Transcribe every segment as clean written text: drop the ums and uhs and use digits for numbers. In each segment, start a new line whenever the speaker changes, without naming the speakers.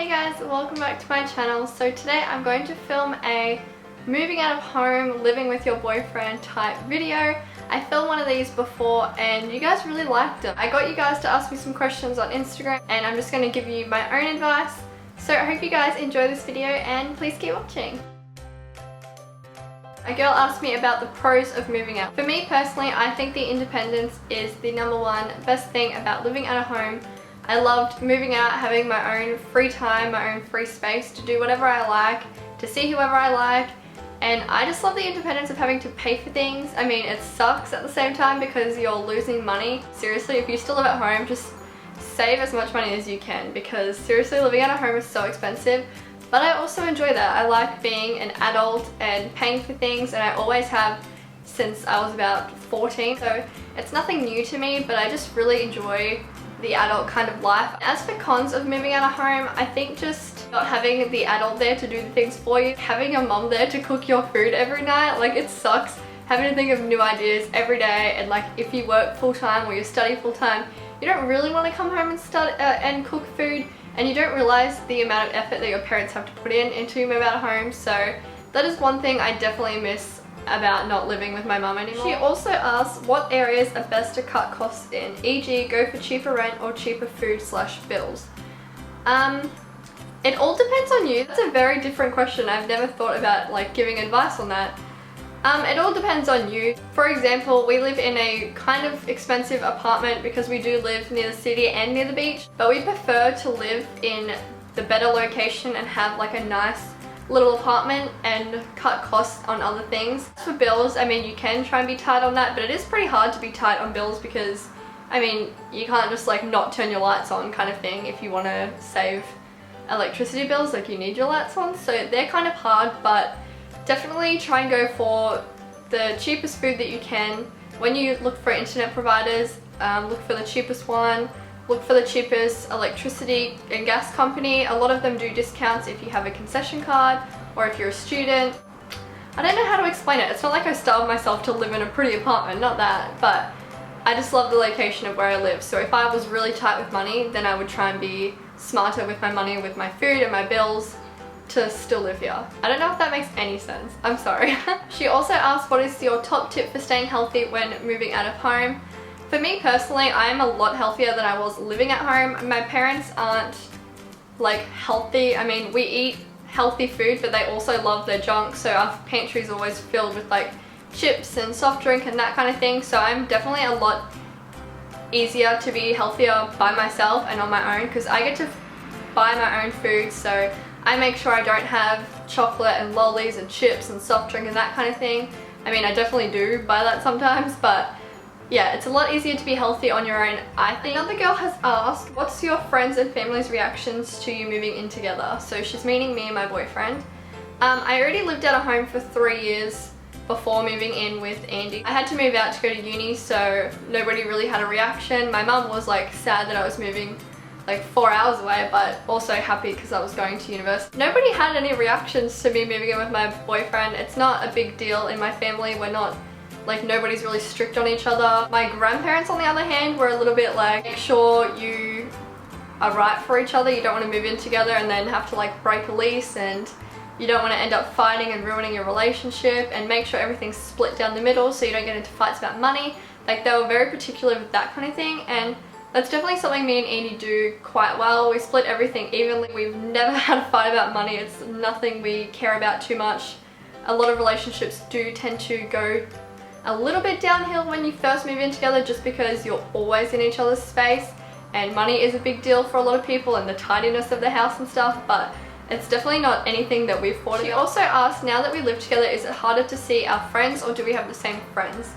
Hey guys, welcome back to my channel. So today I'm going to film a moving out of home, living with your boyfriend type video. I filmed one of these before and you guys really liked them. I got you guys to ask me some questions on Instagram and I'm just going to give you my own advice. So I hope you guys enjoy this video and please keep watching. A girl asked me about the pros of moving out. For me personally, I think the independence is the #1 best thing about living out of home. I loved moving out, having my own free time, my own free space to do whatever I like, to see whoever I like, and I just love the independence of having to pay for things. I mean, it sucks at the same time because you're losing money. Seriously, if you still live at home, just save as much money as you can because seriously, living out of home is so expensive. But I also enjoy that. I like being an adult and paying for things, and I always have since I was about 14. So it's nothing new to me, but I just really enjoy the adult kind of life. As for cons of moving out of home, I think just not having the adult there to do the things for you, having your mum there to cook your food every night, like it sucks. Having to think of new ideas every day, and like if you work full-time or you study full-time, you don't really want to come home and study and cook food, and you don't realize the amount of effort that your parents have to put into move out of home. So that is one thing I definitely miss about not living with my mum anymore. She also asked what areas are best to cut costs in, e.g. go for cheaper rent or cheaper food/bills. It all depends on you. That's a very different question. I've never thought about like giving advice on that. It all depends on you. For example, we live in a kind of expensive apartment because we do live near the city and near the beach, but we prefer to live in the better location and have like a nice little apartment and cut costs on other things. For bills, I mean, you can try and be tight on that, but it is pretty hard to be tight on bills because, I mean, you can't just like not turn your lights on kind of thing if you want to save electricity bills, like you need your lights on. So they're kind of hard, but definitely try and go for the cheapest food that you can. When you look for internet providers, look for the cheapest one. Look for the cheapest electricity and gas company. A lot of them do discounts if you have a concession card or if you're a student. I don't know how to explain it. It's not like I starved myself to live in a pretty apartment, not that, but I just love the location of where I live. So if I was really tight with money, then I would try and be smarter with my money, with my food and my bills to still live here. I don't know if that makes any sense. I'm sorry. She also asked what is your top tip for staying healthy when moving out of home. For me personally, I'm a lot healthier than I was living at home. My parents aren't like healthy. I mean, we eat healthy food, but they also love their junk. So our pantry is always filled with like chips and soft drink and that kind of thing. So I'm definitely a lot easier to be healthier by myself and on my own because I get to buy my own food. So I make sure I don't have chocolate and lollies and chips and soft drink and that kind of thing. I mean, I definitely do buy that sometimes, but yeah, it's a lot easier to be healthy on your own, I think. Another girl has asked, what's your friends and family's reactions to you moving in together? So she's meaning me and my boyfriend. I already lived out of home for 3 years before moving in with Andy. I had to move out to go to uni, so nobody really had a reaction. My mum was like sad that I was moving like 4 hours away, but also happy because I was going to university. Nobody had any reactions to me moving in with my boyfriend. It's not a big deal in my family. We're not like, nobody's really strict on each other. My grandparents, on the other hand, were a little bit like, make sure you are right for each other. You don't want to move in together and then have to like break a lease, and you don't want to end up fighting and ruining your relationship, and make sure everything's split down the middle so you don't get into fights about money. Like, they were very particular with that kind of thing, and that's definitely something me and Andy do quite well. We split everything evenly. We've never had a fight about money. It's nothing we care about too much. A lot of relationships do tend to go a little bit downhill when you first move in together just because you're always in each other's space, and money is a big deal for a lot of people and the tidiness of the house and stuff, but it's definitely not anything that we've fought about. She also asked, now that we live together, is it harder to see our friends or do we have the same friends?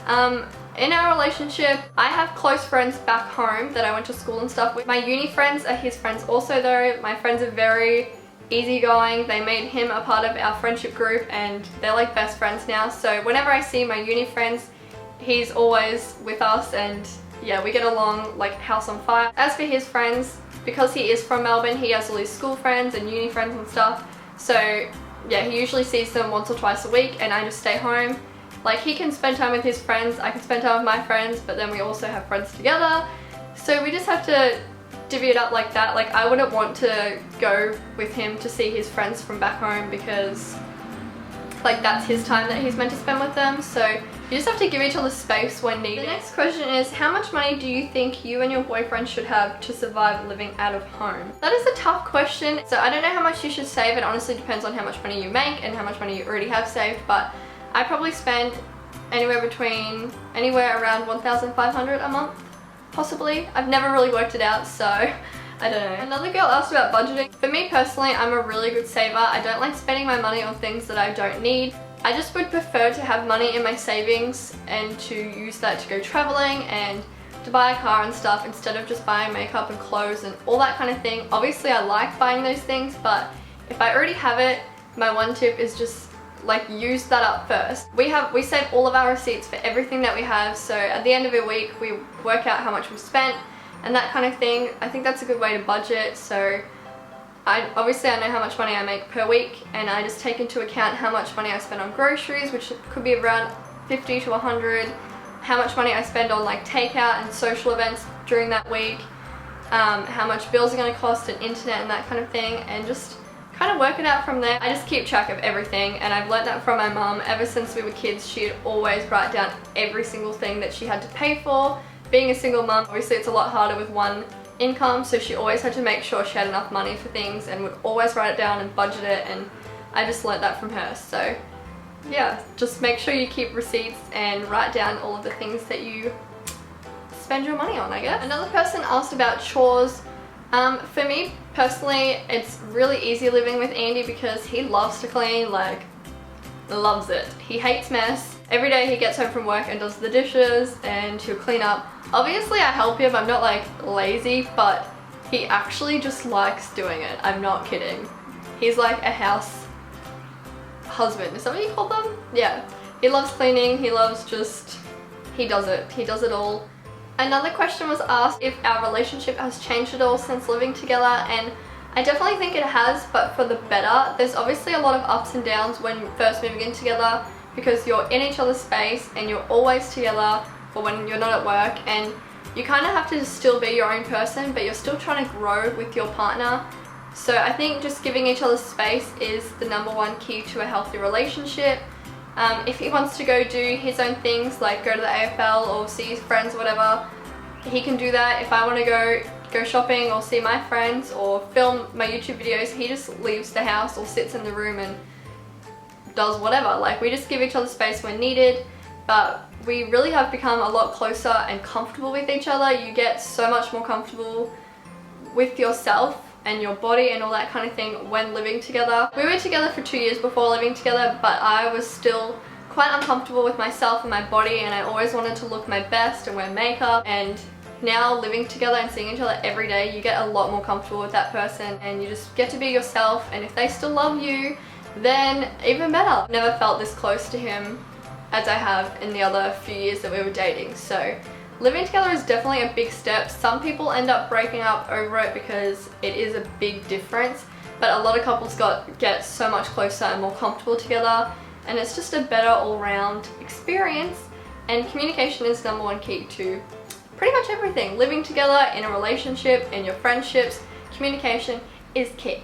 In our relationship, I have close friends back home that I went to school and stuff with. My uni friends are his friends also though. My friends are very easygoing. They made him a part of our friendship group and they're like best friends now. So whenever I see my uni friends, he's always with us, and yeah, we get along like house on fire. As for his friends, because he is from Melbourne, he has all his school friends and uni friends and stuff. So yeah, he usually sees them once or twice a week and I just stay home. Like, he can spend time with his friends, I can spend time with my friends, but then we also have friends together. So we just have to divvy it up like that. Like, I wouldn't want to go with him to see his friends from back home because like that's his time that he's meant to spend with them. So you just have to give each other space when needed. The next question is, how much money do you think you and your boyfriend should have to survive living out of home? That is a tough question. So I don't know how much you should save. It honestly depends on how much money you make and how much money you already have saved, but I probably spend anywhere around 1,500 a month, possibly. I've never really worked it out, so I don't know. Another girl asked about budgeting. For me personally, I'm a really good saver. I don't like spending my money on things that I don't need. I just would prefer to have money in my savings and to use that to go traveling and to buy a car and stuff instead of just buying makeup and clothes and all that kind of thing. Obviously I like buying those things, but if I already have it, my one tip is just like use that up first. We save all of our receipts for everything that we have, so at the end of a week we work out how much we've spent and that kind of thing. I think that's a good way to budget. So obviously I know how much money I make per week, and I just take into account how much money I spend on groceries, which could be around 50 to 100, how much money I spend on like takeout and social events during that week, how much bills are going to cost and internet and that kind of thing, and just kind of work it out from there. I just keep track of everything, and I've learned that from my mum. Ever since we were kids, she'd always write down every single thing that she had to pay for. Being a single mum, obviously it's a lot harder with one income, so she always had to make sure she had enough money for things and would always write it down and budget it, and I just learnt that from her. So yeah, just make sure you keep receipts and write down all of the things that you spend your money on, I guess. Another person asked about chores. For me personally, it's really easy living with Andy because he loves to clean, like loves it. He hates mess. Every day he gets home from work and does the dishes and he'll clean up. Obviously I help him, I'm not like lazy, but he actually just likes doing it. I'm not kidding. He's like a house husband. Is that what you call them? Yeah. He loves cleaning, he loves he does it all. Another question was asked if our relationship has changed at all since living together, and I definitely think it has, but for the better. There's obviously a lot of ups and downs when first moving in together because you're in each other's space and you're always together for when you're not at work, and you kind of have to still be your own person, but you're still trying to grow with your partner. So I think just giving each other space is the #1 key to a healthy relationship. If he wants to go do his own things, like go to the AFL or see his friends or whatever, he can do that. If I want to go shopping or see my friends or film my YouTube videos, he just leaves the house or sits in the room and does whatever. Like, we just give each other space when needed, but we really have become a lot closer and comfortable with each other. You get so much more comfortable with yourself and your body and all that kind of thing when living together. We were together for 2 years before living together, but I was still quite uncomfortable with myself and my body, and I always wanted to look my best and wear makeup. And now living together and seeing each other every day, you get a lot more comfortable with that person and you just get to be yourself, and if they still love you, then even better. Never felt this close to him as I have in the other few years that we were dating. So living together is definitely a big step. Some people end up breaking up over it because it is a big difference, but a lot of couples get so much closer and more comfortable together, and it's just a better all-round experience. And communication is #1 key to pretty much everything. Living together, in a relationship, in your friendships, communication is key.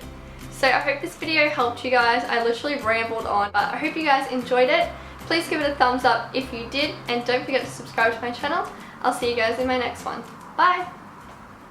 So I hope this video helped you guys. I literally rambled on, but I hope you guys enjoyed it. Please give it a thumbs up if you did, and don't forget to subscribe to my channel. I'll see you guys in my next one. Bye!